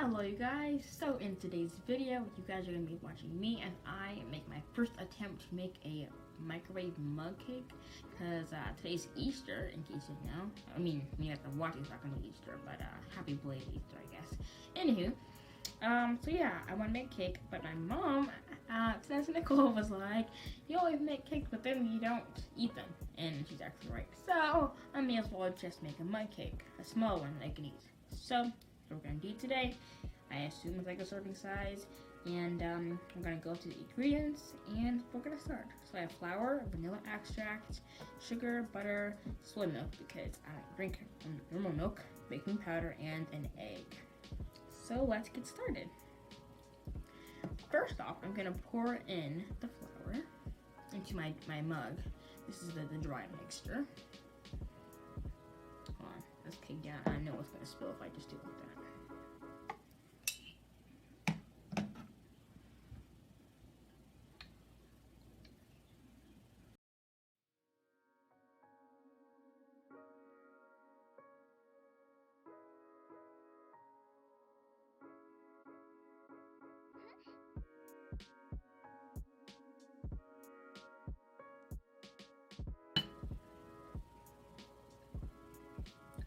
Hello you guys, so in today's video, you guys are going to be watching me as I make my first attempt to make a microwave mug cake, because today's Easter, in case you know. I mean, you guys are watching, it's not going to be Easter, but happy belated Easter, I guess. Anywho, so yeah, I want to make cake, but my mom, Nicole, was like, you always make cakes, but then you don't eat them, and she's actually right. So, I may as well just make a mug cake, a small one that I can eat. So we're going to do today, I assume it's like a serving size, and we're going to go to the ingredients, and we're going to start. So I have flour, vanilla extract, sugar, butter, soy milk, because I drink normal milk, baking powder, and an egg. So let's get started. First off, I'm going to pour in the flour into my mug. This is the dry mixture. Hold on, let's kick down. I know it's going to spill if I just do it like that.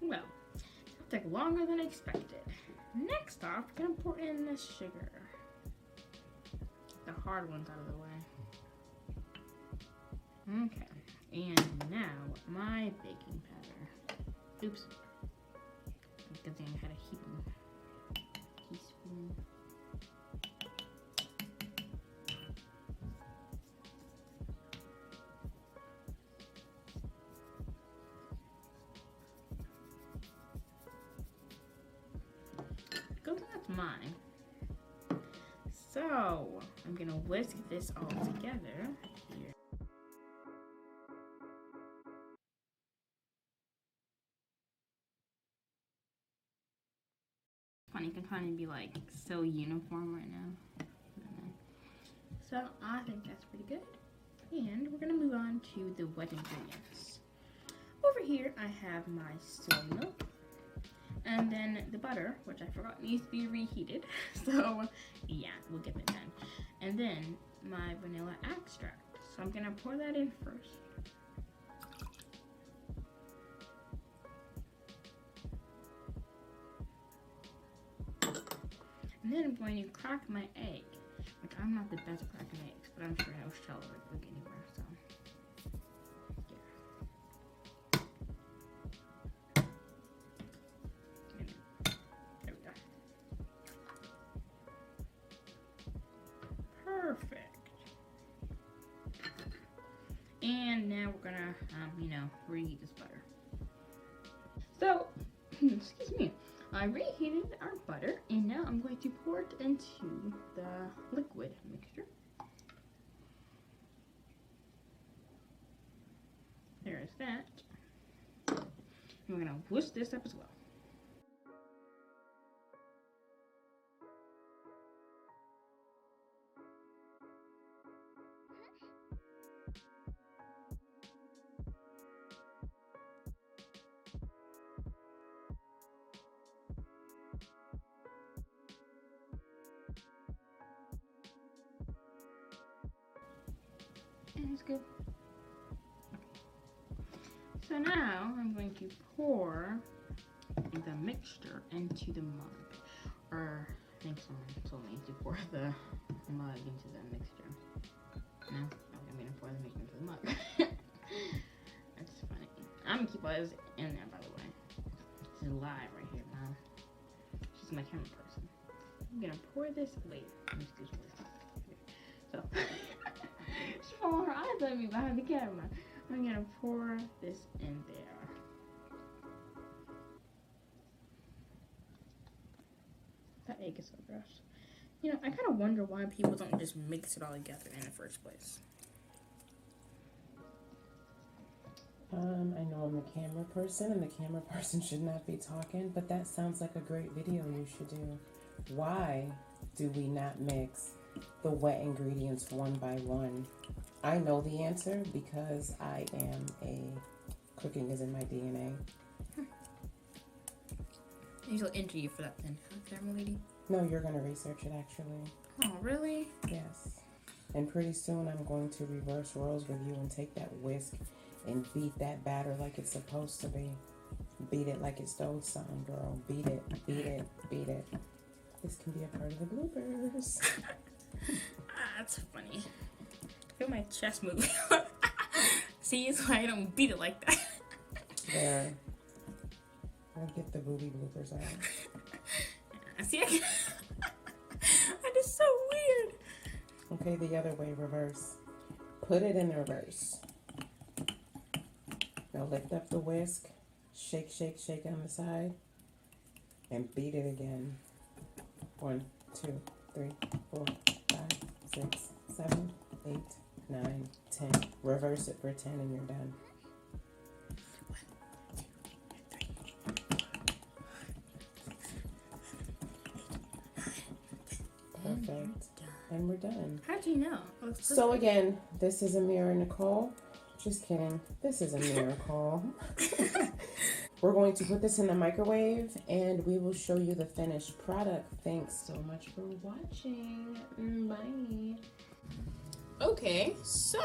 Well, it'll take longer than expected. Next off, we're gonna pour in the sugar. The hard ones out of the way. Okay, and now my baking powder. Oops. Good thing I had a heaping teaspoon. Good thing that's mine. So I'm gonna whisk this all together here. Funny, I'm trying to be like so uniform right now. So I think that's pretty good. And we're gonna move on to the wet ingredients. Over here I have my soy milk. And then the butter, which I forgot needs to be reheated. So yeah, we'll get that done. And then my vanilla extract. So I'm gonna pour that in first. And then I'm going to crack my egg, which I'm not the best at cracking eggs, but I'm sure I was shallow at the beginning anywhere, so. Perfect. And now we're gonna, reheat this butter. So, excuse me, I reheated our butter, and now I'm going to pour it into the liquid mixture. There's that. And we're gonna whisk this up as well. And it's good. So now I'm going to pour the mixture into the mug. Or I think someone told me to pour the mug into the mixture. No, I'm gonna pour the mixture into the mug. That's funny. I'm gonna keep all this in there, by the way. This is live right here, Mom. She's my camera person. I'm gonna pour this. Wait, let me scoot this. So. She's rolling her eyes at me behind the camera. I'm gonna pour this in there. That egg is so gross. You know, I kind of wonder why people don't just mix it all together in the first place. I know I'm a camera person, and the camera person should not be talking, but that sounds like a great video you should do. Why do we not mix the wet ingredients one by one? I know the answer because cooking is in my DNA. Maybe she'll enter you for that then, huh, camera lady? No, you're going to research it actually. Oh, really? Yes. And pretty soon I'm going to reverse roles with you and take that whisk and beat that batter like it's supposed to be. Beat it like it stole something, girl. Beat it, beat it, beat it. This can be a part of the bloopers. That's funny. I feel my chest moving. See, it's why I don't beat it like that. There. I'll get the booty bloopers out. See, that is so weird. Okay, the other way, reverse. Put it in reverse. Now lift up the whisk. Shake, shake, shake on the side. And beat it again. 1, 2, 3, 4, 5, 6, 7, 8, 9, 10. Reverse it for 10 and you're done. 1, 2, 3, 4, 5, 6, 7, 8, 9, 10. Perfect. And we're done. How do you know? So again, this is AmiraCole. Just kidding. This is AmiraCole. We're going to put this in the microwave and we will show you the finished product. Thanks so much for watching. Bye. Okay, so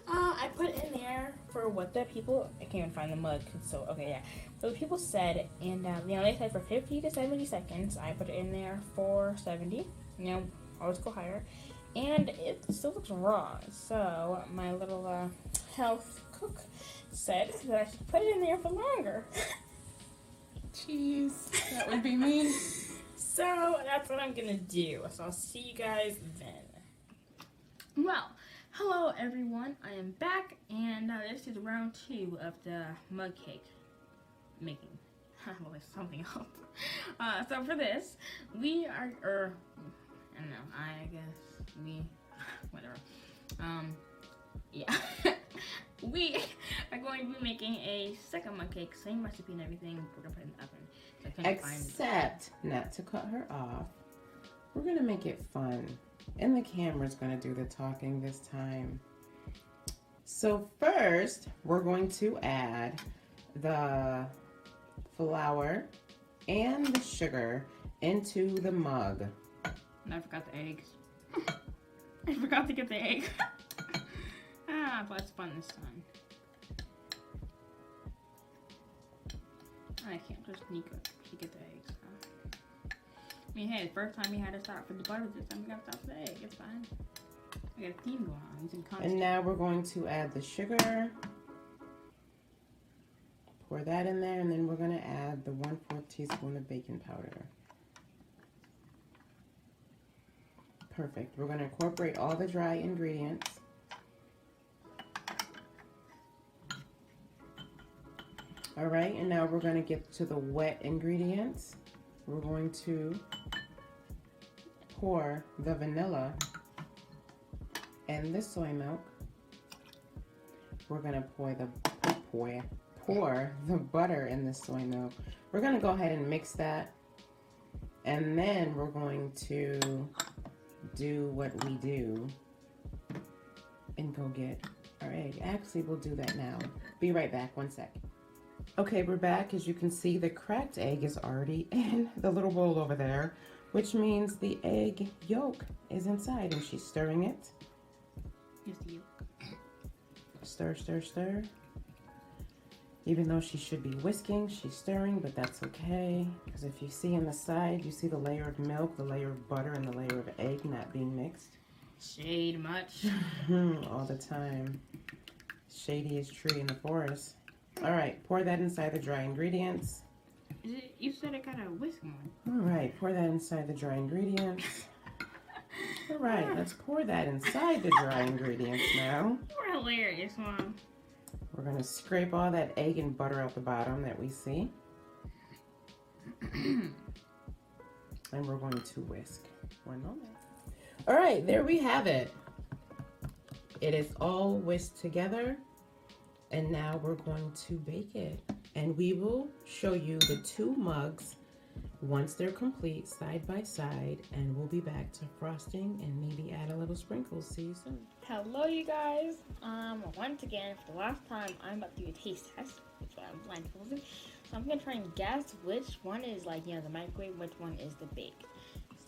I put it in there for what the people, I can't even find the mug, so okay, yeah. So the people said, and they said for 50 to 70 seconds. I put it in there for 70, always go higher, and it still looks raw. So my little health cook said that I should put it in there for longer. Jeez, that would be me. So that's what I'm gonna do. So I'll see you guys then. Well, hello everyone. I am back, and this is round 2 of the mug cake making. Well, there's something else. So for this, we are, I don't know. I guess we, whatever. Yeah. We are going to be making a second mug cake, same recipe and everything. We're gonna put it in the oven. So I couldn't Except, not to cut her off, we're gonna make it fun. And the camera's gonna do the talking this time. So first, we're going to add the flour and the sugar into the mug. And I forgot the eggs. I forgot to get the egg. But it's fun this time. I can't just sneak up to get the eggs. I mean, hey, the first time we had to start for the butter, this time we got to start for the egg. It's fine. We got a theme going on. It's in constant. And now we're going to add the sugar. Pour that in there, and then we're going to add the 1/4 teaspoon of baking powder. Perfect. We're going to incorporate all the dry ingredients. All right, and now we're going to get to the wet ingredients. We're going to pour the vanilla and the soy milk. We're going to pour the butter in the soy milk. We're going to go ahead and mix that. And then we're going to do what we do and go get our egg. Actually, we'll do that now. Be right back. 1 sec. Okay, we're back. As you can see, the cracked egg is already in the little bowl over there, which means the egg yolk is inside, and she's stirring it. Here's the yolk. Stir, stir, stir. Even though she should be whisking, she's stirring, but that's okay. Because if you see on the side, you see the layer of milk, the layer of butter, and the layer of egg not being mixed. Shade much. All the time. Shadiest tree in the forest. All right, pour that inside the dry ingredients. You said I got a whisk one. All right, pour that inside the dry ingredients. All right, let's pour that inside the dry ingredients now. You're hilarious, Mom. We're going to scrape all that egg and butter out the bottom that we see. And we're going to whisk. 1 moment. All right, there we have it. It is all whisked together. And now we're going to bake it. And we will show you the 2 mugs once they're complete, side by side. And we'll be back to frosting and maybe add a little sprinkles. See you soon. Hello, you guys. Once again, for the last time, I'm about to do a taste test. That's why I'm blindfolded. So I'm gonna try and guess which one is the microwave, which one is the baked.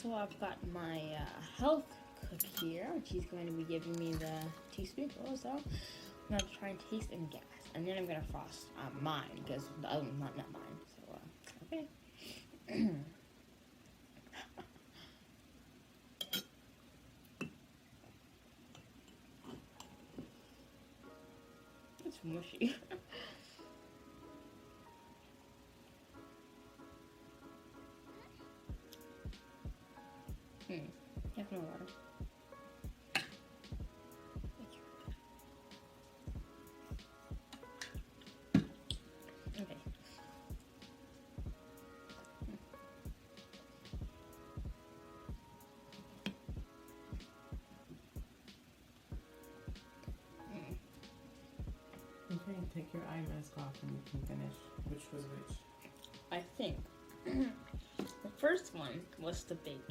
Also, I've got my health cook here. She's going to be giving me the teaspoonful, so I'm going to try and taste and guess. And then I'm going to frost mine, because the other one's not mine. So, okay. It's mushy. Have no water. Okay. Okay, take your eye mask off and you can finish. Which was which? I think the first one was the big.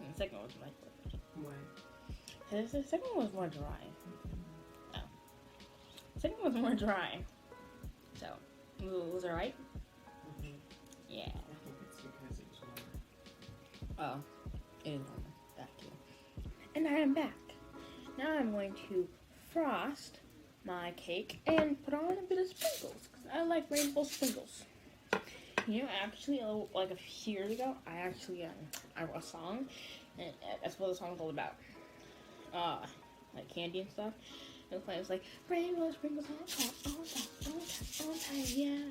And the second one was my favorite. Why? The second one was more dry. Oh. The second one was more dry. So, was it right? Mm-hmm. Yeah. I think it's because it was warmer. Oh. It is warmer. Back to you. And I am back. Now I'm going to frost my cake and put on a bit of sprinkles. Because I like rainbow sprinkles. You know, actually, like a few years ago, I wrote a song, and that's what the song's all about. Like candy and stuff. And it was like, rainbow sprinkles on top, on top, on top, on top, yeah.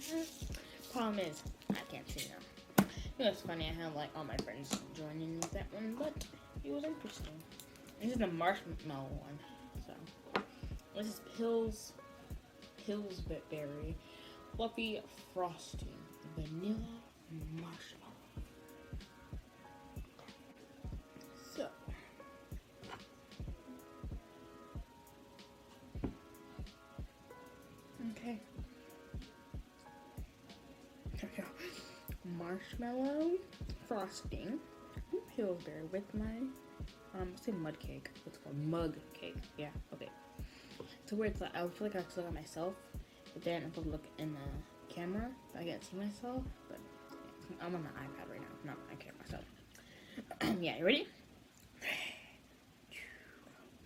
Problem is, I can't sing now. You know, it's funny, I have like all my friends join in with that one, but it was interesting. This is the marshmallow one, so. This is Pillsbury fluffy frosting. Vanilla marshmallow. So, okay. There we go. Marshmallow frosting, Pillsbury with my say mud cake. What's it called? Mug cake. Yeah. Okay. So where it's like I feel like I have to look at myself, but then I have to look in the camera. I can't see myself, but yeah, I'm on my iPad right now. I can't myself. Yeah, you ready? 3, 2,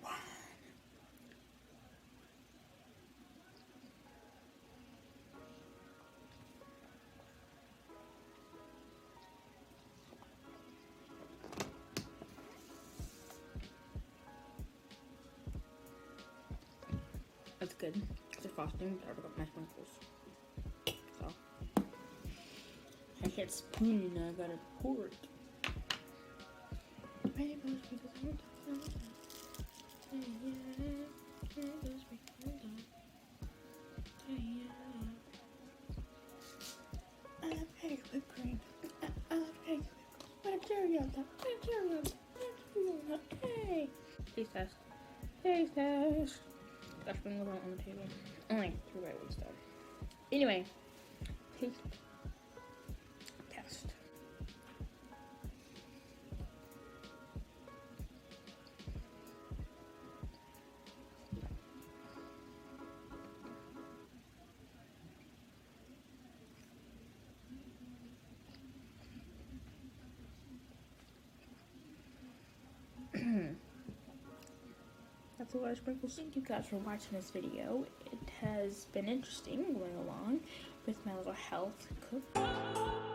1. That's good. It's a frosting, but I've got my sprinkles. So I can't spoon it now, I gotta pour it. I love cake whipped cream. I love cake with cherry on top. Cherry on top. Cherry on top. Hey! Taste test. Taste test. Got sprinkles on the table. Only 3 right ones though. Anyway, taste test. That's a lot of sprinkles. Thank you guys for watching this video. It has been interesting going along with my little health cook.